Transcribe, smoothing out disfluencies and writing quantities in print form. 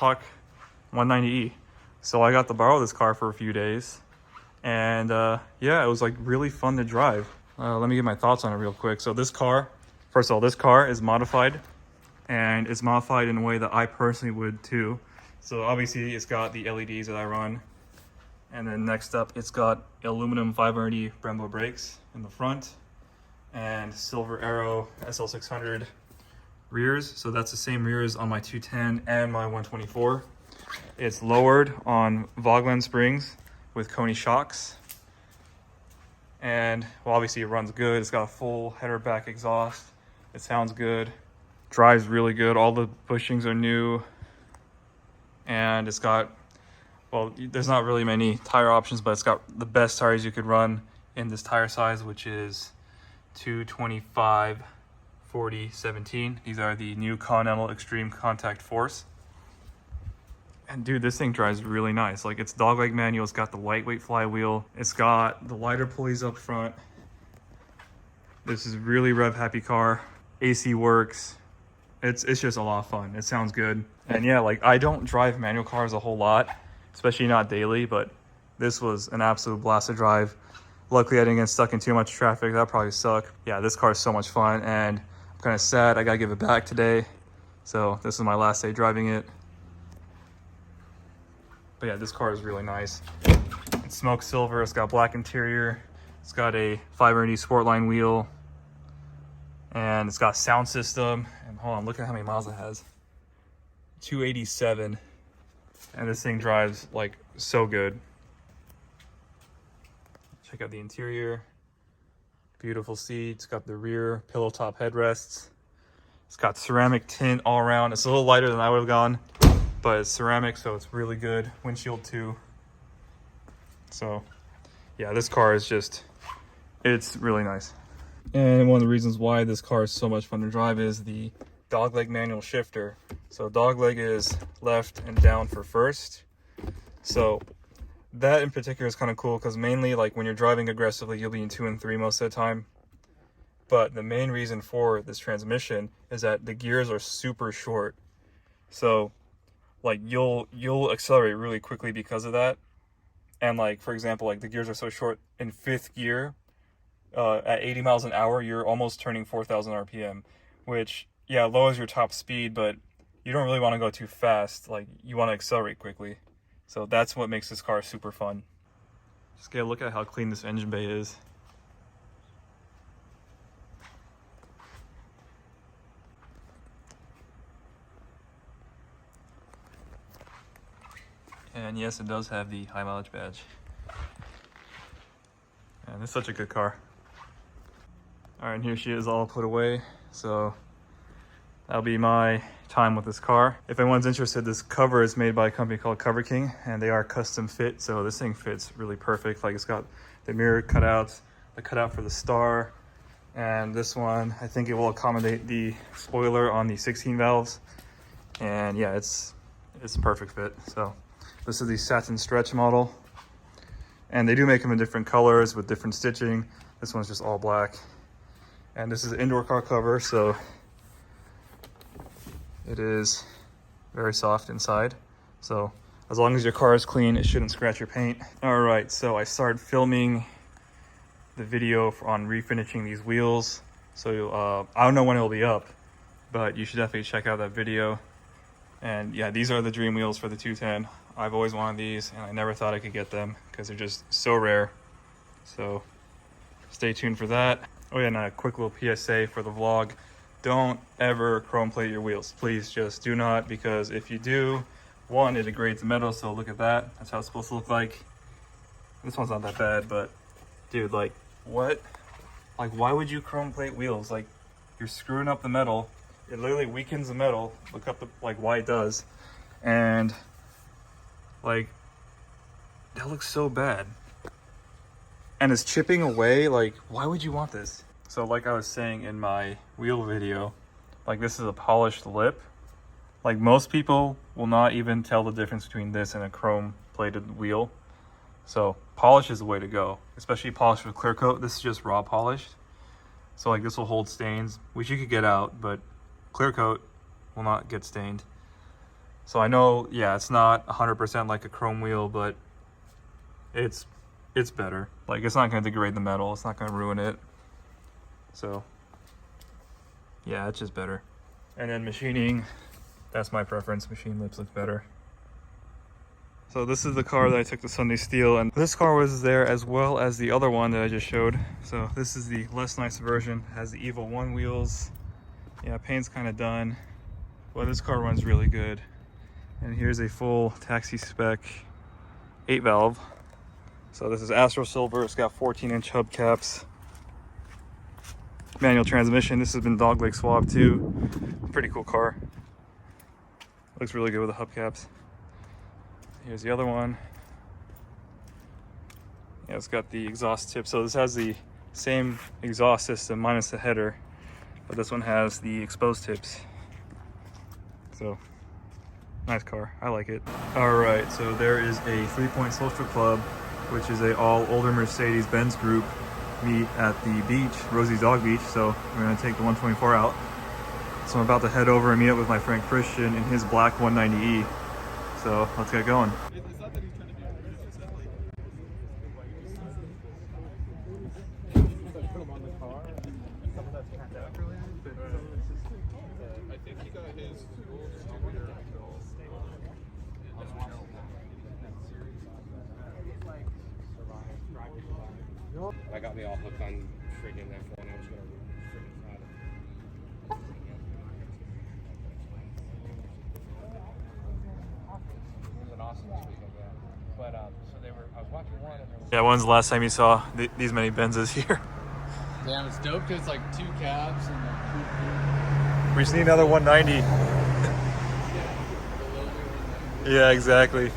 talk 190E. So I got to borrow this car for a few days. And yeah, it was like really fun to drive. Let me get my thoughts on it real quick. So this car, first of all, this car is modified, and it's modified in a way that I personally would too. So obviously it's got the LEDs that I run. And then next up, it's got aluminum 500E Brembo brakes in the front and silver Aero SL600 rears. So that's the same rears on my 210 and my 124. It's lowered on Vogtland springs with Coney shocks. And well, obviously it runs good. It's got a full header back exhaust. It sounds good. Drives really good. All the bushings are new. And it's got, well, there's not really many tire options, but it's got the best tires you could run in this tire size, which is 225/40/17. These are the new Continental Extreme Contact Force. And dude, this thing drives really nice. Like, it's dogleg manual, it's got the lightweight flywheel, it's got the lighter pulleys up front. This is really rev happy car. AC works. It's just a lot of fun. It sounds good. And yeah, like, I don't drive manual cars a whole lot, especially not daily, but this was an absolute blast to drive. Luckily, I didn't get stuck in too much traffic. That'd probably suck. Yeah, this car is so much fun, and I'm kind of sad I gotta give it back today. So this is my last day driving it. But yeah, this car is really nice. It's smoked silver, it's got black interior, it's got a 500E Sportline wheel, and it's got sound system. And hold on, look at how many miles it has. 287. And this thing drives like so good. Check out the interior. Beautiful seats, got the rear pillow top headrests. It's got ceramic tint all around. It's a little lighter than I would have gone, but it's ceramic, so it's really good. Windshield too. So yeah, this car is just, it's really nice. And one of the reasons why this car is so much fun to drive is the dogleg manual shifter. So dogleg is left and down for first. So that in particular is kind of cool, because mainly like when you're driving aggressively, you'll be in 2 and 3 most of the time. But the main reason for this transmission is that the gears are super short. So like you'll accelerate really quickly because of that. And like, for example, like the gears are so short in 5th gear, at 80 miles an hour, you're almost turning 4,000 RPM, which, yeah, lowers your top speed, but you don't really want to go too fast. Like, you want to accelerate quickly. So that's what makes this car super fun. Just get a look at how clean this engine bay is. And yes, it does have the high mileage badge. And it's such a good car. All right, and here she is all put away. So that'll be my time with this car. If anyone's interested, this cover is made by a company called Cover King, and they are custom fit. So this thing fits really perfect. Like, it's got the mirror cutouts, the cutout for the star, and this one, I think it will accommodate the spoiler on the 16 valves. And yeah, it's a perfect fit. So this is the satin stretch model, and they do make them in different colors with different stitching. This one's just all black. And this is an indoor car cover, so it is very soft inside. So as long as your car is clean, it shouldn't scratch your paint. All right, so I started filming the video on refinishing these wheels. So I don't know when it'll be up, but you should definitely check out that video. And yeah, these are the dream wheels for the 210. I've always wanted these, and I never thought I could get them because they're just so rare. So stay tuned for that. Oh yeah, and a quick little PSA for the vlog. Don't ever chrome plate your wheels. Please just do not, because if you do, one, it degrades the metal, so look at that. That's how it's supposed to look like. This one's not that bad, but dude, like, what? Like, why would you chrome plate wheels? Like, you're screwing up the metal. It literally weakens the metal. Look up like why it does. And like, that looks so bad. And it's chipping away. Like, why would you want this? So like I was saying in my wheel video, like, this is a polished lip. Like, most people will not even tell the difference between this and a chrome plated wheel. So polish is the way to go, especially polish with clear coat. This is just raw polished. So like, this will hold stains, which you could get out, but clear coat will not get stained. So I know, yeah, it's not 100% like a chrome wheel, but it's better. Like, it's not going to degrade the metal. It's not going to ruin it. So, yeah, it's just better. And then machining, that's my preference. Machine lips look better. So this is the car that I took to Sunday Steel, and this car was there as well as the other one that I just showed. So this is the less nice version. It has the Evo 1 wheels. Yeah, paint's kind of done, but this car runs really good. And here's a full taxi spec 8 valve. So this is Astro Silver. It's got 14-inch hubcaps. Manual transmission. This has been dogleg swabbed too. Pretty cool car. Looks really good with the hubcaps. Here's the other one. Yeah, it's got the exhaust tip. So this has the same exhaust system minus the header, but this one has the exposed tips. So nice car. I like it. All right, so there is a 3-point social club, which is a all older Mercedes-Benz group meet at the beach, Rosie's Dog Beach. So we're gonna take the 124 out. So I'm about to head over and meet up with my friend Christian in his black 190E. So let's get going. That got me all hooked on freaking F1. I was gonna freaking ride it. It was an awesome weekend, yeah. But so they were. I was watching one. And Yeah, when's the last time you saw these many Benzes here? damn, it's dope because it's like 2 cabs and We just need another 190. Yeah, exactly.